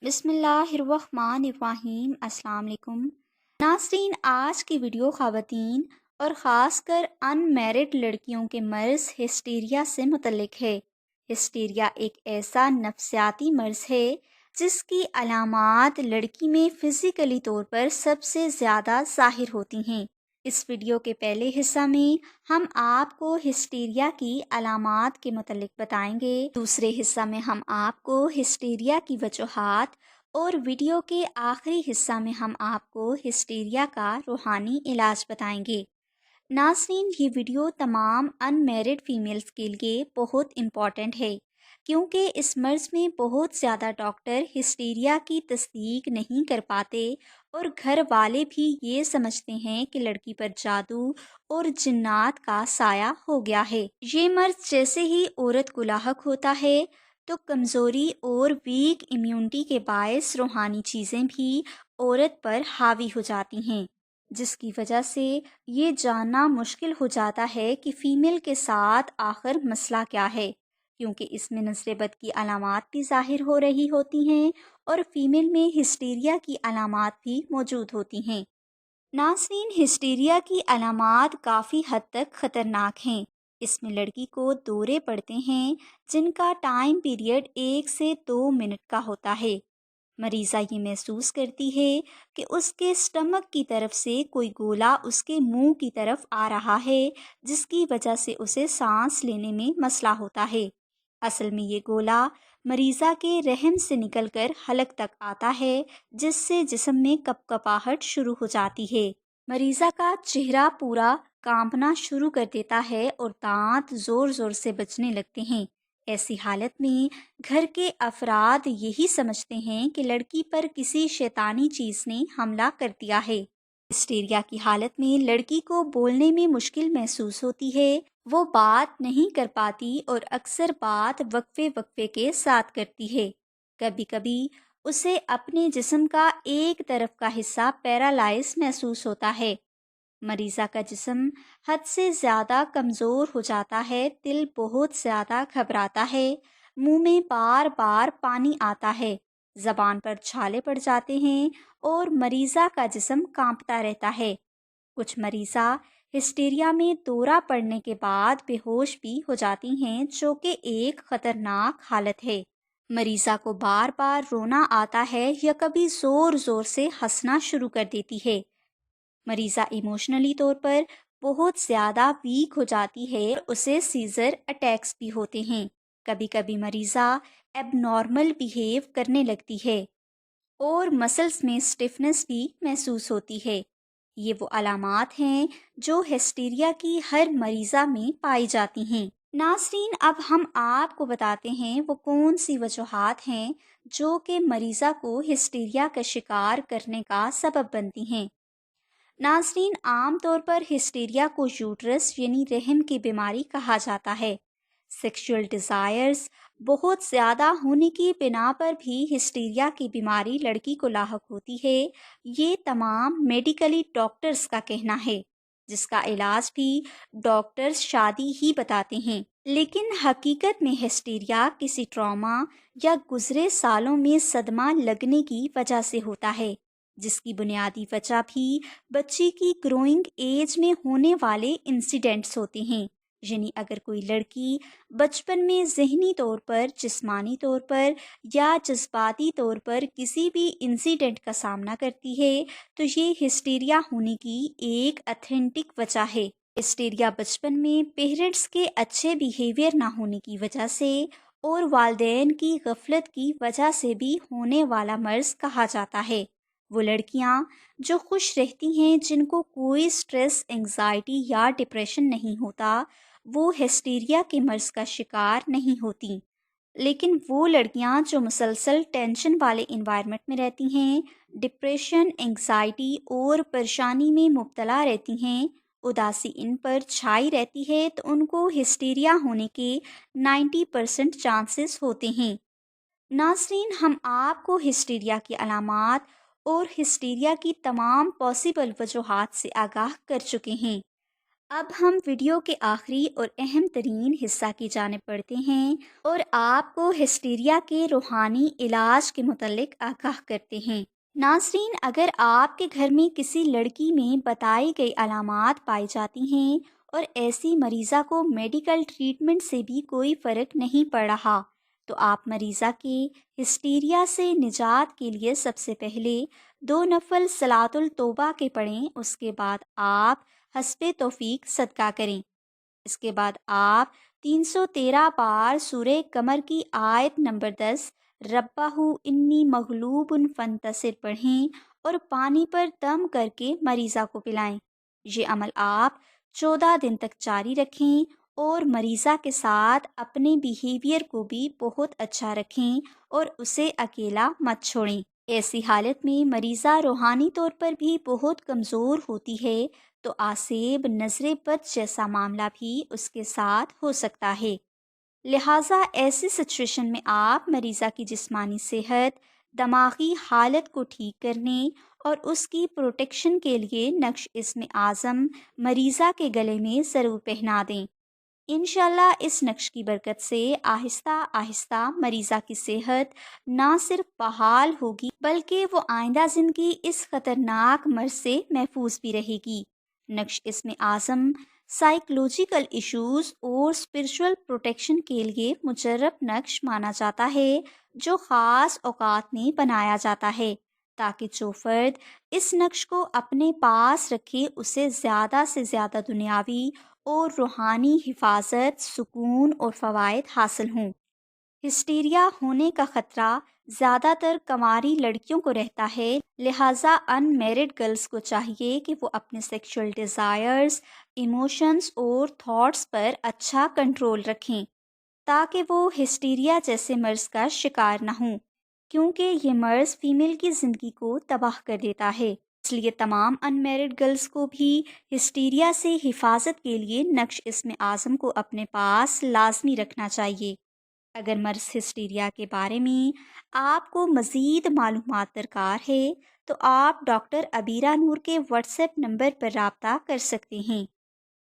بسم اللہ الرحمن الرحیم۔ السلام علیکم ناظرین، آج کی ویڈیو خواتین اور خاص کر ان میرڈ لڑکیوں کے مرض ہسٹیریا سے متعلق ہے۔ ہسٹیریا ایک ایسا نفسیاتی مرض ہے جس کی علامات لڑکی میں فزیکلی طور پر سب سے زیادہ ظاہر ہوتی ہیں۔ اس ویڈیو کے پہلے حصہ میں ہم آپ کو ہسٹیریا کی علامات کے متعلق بتائیں گے۔ دوسرے حصہ میں ہم آپ کو ہسٹیریا کی وجوہات اور ویڈیو کے آخری حصہ میں ہم آپ کو ہسٹیریا کا روحانی علاج بتائیں گے۔ ناظرین، یہ ویڈیو تمام ان میرڈ فیمیلز کے لیے بہت امپورٹنٹ ہے کیونکہ اس مرض میں بہت زیادہ ڈاکٹر ہسٹیریا کی تصدیق نہیں کر پاتے اور گھر والے بھی یہ سمجھتے ہیں کہ لڑکی پر جادو اور جنات کا سایہ ہو گیا ہے۔ یہ مرض جیسے ہی عورت کو لاحق ہوتا ہے تو کمزوری اور ویک امیونٹی کے باعث روحانی چیزیں بھی عورت پر حاوی ہو جاتی ہیں، جس کی وجہ سے یہ جاننا مشکل ہو جاتا ہے کہ فیمیل کے ساتھ آخر مسئلہ کیا ہے، کیونکہ اس میں نظر بد کی علامات بھی ظاہر ہو رہی ہوتی ہیں اور فیمیل میں ہسٹیریا کی علامات بھی موجود ہوتی ہیں۔ ناظرین، ہسٹیریا کی علامات کافی حد تک خطرناک ہیں۔ اس میں لڑکی کو دورے پڑتے ہیں جن کا ٹائم پیریڈ 1 سے 2 منٹ کا ہوتا ہے۔ مریضہ یہ محسوس کرتی ہے کہ اس کے سٹمک کی طرف سے کوئی گولا اس کے منہ کی طرف آ رہا ہے، جس کی وجہ سے اسے سانس لینے میں مسئلہ ہوتا ہے۔ اصل میں یہ گولا مریضہ کے رحم سے نکل کر حلق تک آتا ہے، جس سے جسم میں کپکپاہٹ شروع ہو جاتی ہے۔ مریضہ کا چہرہ پورا کانپنا شروع کر دیتا ہے اور دانت زور زور سے بجنے لگتے ہیں۔ ایسی حالت میں گھر کے افراد یہی سمجھتے ہیں کہ لڑکی پر کسی شیطانی چیز نے حملہ کر دیا ہے۔ ہسٹیریا کی حالت میں لڑکی کو بولنے میں مشکل محسوس ہوتی ہے، وہ بات نہیں کر پاتی اور اکثر بات وقفے وقفے کے ساتھ کرتی ہے۔ کبھی کبھی اسے اپنے جسم کا ایک طرف کا حصہ پیرالائز محسوس ہوتا ہے۔ مریضہ کا جسم حد سے زیادہ کمزور ہو جاتا ہے، دل بہت زیادہ گھبراتا ہے، منہ میں بار بار پانی آتا ہے، زبان پر چھالے پڑ جاتے ہیں اور مریضہ کا جسم کانپتا رہتا ہے۔ کچھ مریضہ ہسٹیریا میں دورہ پڑنے کے بعد بے ہوش بھی ہو جاتی ہیں، جو کہ ایک خطرناک حالت ہے۔ مریضہ کو بار بار رونا آتا ہے یا کبھی زور زور سے ہنسنا شروع کر دیتی ہے۔ مریضہ ایموشنلی طور پر بہت زیادہ ویک ہو جاتی ہے، اسے سیزر اٹیکس بھی ہوتے ہیں۔ کبھی کبھی مریضہ ایب نارمل بیہیو کرنے لگتی ہے اور مسلز میں سٹفنس بھی محسوس ہوتی ہے۔ یہ وہ علامات ہیں جو ہسٹیریا کی ہر مریضہ میں پائی جاتی ہیں۔ ناظرین، اب ہم آپ کو بتاتے ہیں وہ کون سی وجوہات ہیں جو کہ مریضہ کو ہسٹیریا کا شکار کرنے کا سبب بنتی ہیں۔ ناظرین، عام طور پر ہسٹیریا کو یوٹرس یعنی رحم کی بیماری کہا جاتا ہے۔ سیکشول ڈیزائرز بہت زیادہ ہونے کی بنا پر بھی ہسٹیریا کی بیماری لڑکی کو لاحق ہوتی ہے، یہ تمام میڈیکلی ڈاکٹرز کا کہنا ہے، جس کا علاج بھی ڈاکٹرز شادی ہی بتاتے ہیں۔ لیکن حقیقت میں ہسٹیریا کسی ٹراما یا گزرے سالوں میں صدمہ لگنے کی وجہ سے ہوتا ہے، جس کی بنیادی وجہ بھی بچی کی گروئنگ ایج میں ہونے والے انسیڈنٹس ہوتے ہیں۔ یعنی اگر کوئی لڑکی بچپن میں ذہنی طور پر، جسمانی طور پر یا جذباتی طور پر کسی بھی انسیڈنٹ کا سامنا کرتی ہے تو یہ ہسٹیریا ہونے کی ایک اتھینٹک وجہ ہے۔ ہسٹیریا بچپن میں پیرنٹس کے اچھے بیہیویئر نہ ہونے کی وجہ سے اور والدین کی غفلت کی وجہ سے بھی ہونے والا مرض کہا جاتا ہے۔ وہ لڑکیاں جو خوش رہتی ہیں، جن کو کوئی سٹریس، انگزائٹی یا ڈپریشن نہیں ہوتا، وہ ہسٹیریا کے مرض کا شکار نہیں ہوتی۔ لیکن وہ لڑکیاں جو مسلسل ٹینشن والے انوائرمنٹ میں رہتی ہیں، ڈپریشن، انگزائٹی اور پریشانی میں مبتلا رہتی ہیں، اداسی ان پر چھائی رہتی ہے، تو ان کو ہسٹیریا ہونے کے 90% چانسز ہوتے ہیں۔ ناظرین، ہم آپ کو ہسٹیریا کی علامات اور ہسٹیریا کی تمام پاسبل وجوہات سے آگاہ کر چکے ہیں۔ اب ہم ویڈیو کے آخری اور اہم ترین حصہ کی جانب بڑھتے ہیں اور آپ کو ہسٹیریا کے روحانی علاج کے متعلق آگاہ کرتے ہیں۔ ناظرین، اگر آپ کے گھر میں کسی لڑکی میں بتائی گئی علامات پائی جاتی ہیں اور ایسی مریضہ کو میڈیکل ٹریٹمنٹ سے بھی کوئی فرق نہیں پڑ رہا، تو آپ مریضہ کے ہسٹیریا سے نجات کے لیے سب سے پہلے 2 نفل صلاۃ التوبہ کے پڑھیں۔ اس کے بعد آپ حسب توفیق صدقہ کریں۔ اس کے بعد آپ 313 بار سورہ قمر کی آیت نمبر 10 ربہ انی مغلوب فانتصر پڑھیں اور پانی پر دم کر کے مریضہ کو پلائیں۔ یہ عمل آپ 14 دن تک جاری رکھیں اور مریضہ کے ساتھ اپنے بیہیویئر کو بھی بہت اچھا رکھیں اور اسے اکیلا مت چھوڑیں۔ ایسی حالت میں مریضہ روحانی طور پر بھی بہت کمزور ہوتی ہے، تو آسیب نظر بد جیسا معاملہ بھی اس کے ساتھ ہو سکتا ہے۔ لہٰذا ایسی سچویشن میں آپ مریضہ کی جسمانی صحت، دماغی حالت کو ٹھیک کرنے اور اس کی پروٹیکشن کے لیے نقش اسم اعظم مریضہ کے گلے میں ضرور پہنا دیں۔ انشاءاللہ اس نقش کی برکت سے آہستہ آہستہ مریضہ کی صحت نہ صرف بحال ہوگی بلکہ وہ آئندہ زندگی اس خطرناک مرض سے محفوظ بھی رہے گی۔ نقش اسم اعظم سائیکولوجیکل ایشوز اور اسپرچول پروٹیکشن کے لیے مجرب نقش مانا جاتا ہے، جو خاص اوقات میں بنایا جاتا ہے تاکہ جو فرد اس نقش کو اپنے پاس رکھے اسے زیادہ سے زیادہ دنیاوی اور روحانی حفاظت، سکون اور فوائد حاصل ہوں۔ ہسٹیریا ہونے کا خطرہ زیادہ تر کنواری لڑکیوں کو رہتا ہے، لہٰذا ان میرڈ گرلز کو چاہیے کہ وہ اپنے سیکشول ڈیزائرز، ایموشنز اور تھاٹس پر اچھا کنٹرول رکھیں تاکہ وہ ہسٹیریا جیسے مرض کا شکار نہ ہوں، کیونکہ یہ مرض فیمیل کی زندگی کو تباہ کر دیتا ہے۔ اس لیے تمام ان میرڈ گرلز کو بھی ہسٹیریا سے حفاظت کے لیے نقش اسم اعظم کو اپنے پاس لازمی رکھنا چاہیے۔ اگر مرض ہسٹیریا کے بارے میں آپ کو مزید معلومات درکار ہے تو آپ ڈاکٹر عبیرہ نور کے واٹس ایپ نمبر پر رابطہ کر سکتے ہیں۔